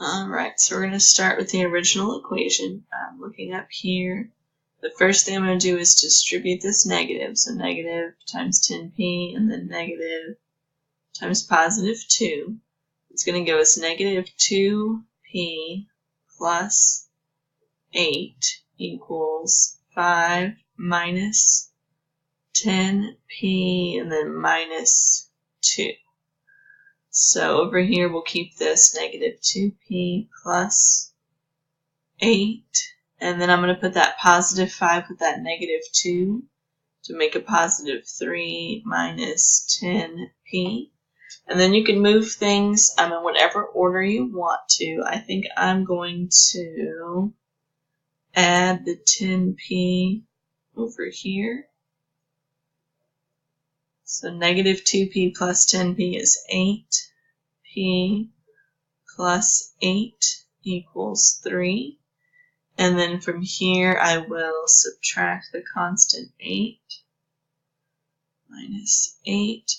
Alright, so we're going to start with the original equation. I'm looking up here. The first thing I'm going to do is distribute this negative. So negative times 10p and then negative times positive 2. It's going to give us negative 2p plus 8 equals 5 minus 10p and then minus 2. So over here we'll keep this negative 2p plus 8, and then I'm going to put that positive 5 with that negative 2 to make a positive 3 minus 10p. And then you can move things in whatever order you want to. I think I'm going to add the 10p over here. So negative 2p plus 10p is 8p plus 8 equals 3. And then from here I will subtract the constant 8 minus 8.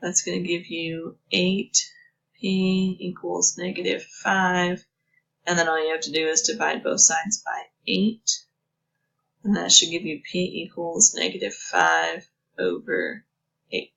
That's going to give you 8p equals negative 5. And then all you have to do is divide both sides by 8. And that should give you p equals negative 5 over 8.